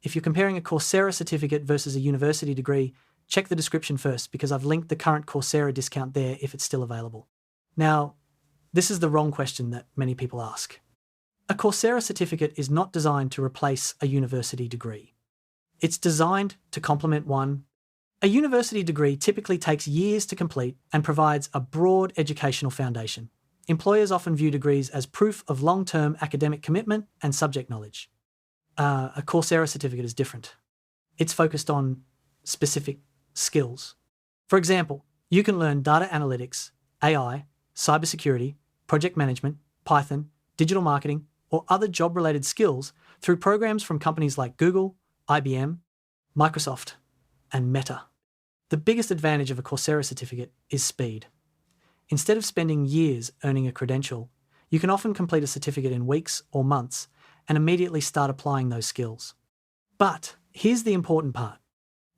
If you're comparing a Coursera certificate versus a university degree, check the description first because I've linked the current Coursera discount there if it's still available. Now, this is the wrong question that many people ask. A Coursera certificate is not designed to replace a university degree. It's designed to complement one. A university degree typically takes years to complete and provides a broad educational foundation. Employers often view degrees as proof of long-term academic commitment and subject knowledge. A Coursera certificate is different. It's focused on specific skills. For example, you can learn data analytics, AI, cybersecurity, project management, Python, digital marketing, or other job-related skills through programs from companies like Google, IBM, Microsoft, and Meta. The biggest advantage of a Coursera certificate is speed. Instead of spending years earning a credential, you can often complete a certificate in weeks or months and immediately start applying those skills. But here's the important part.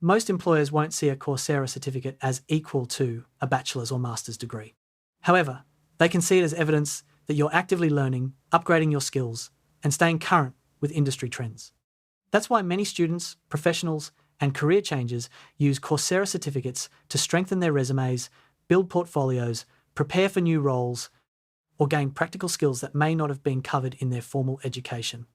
Most employers won't see a Coursera certificate as equal to a bachelor's or master's degree. However, they can see it as evidence that you're actively learning, upgrading your skills, and staying current with industry trends. That's why many students, professionals, and career changers use Coursera certificates to strengthen their resumes, build portfolios, prepare for new roles, or gain practical skills that may not have been covered in their formal education.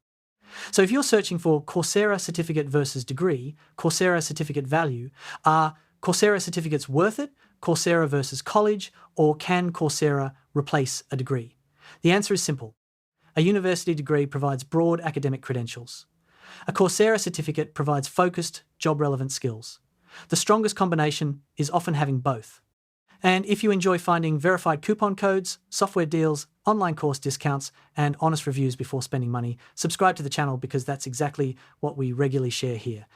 So if you're searching for Coursera certificate versus degree, Coursera certificate value, are Coursera certificates worth it, Coursera versus college, or can Coursera replace a degree? The answer is simple. A university degree provides broad academic credentials. A Coursera certificate provides focused, job-relevant skills. The strongest combination is often having both. And if you enjoy finding verified coupon codes, software deals, online course discounts, and honest reviews before spending money, subscribe to the channel because that's exactly what we regularly share here.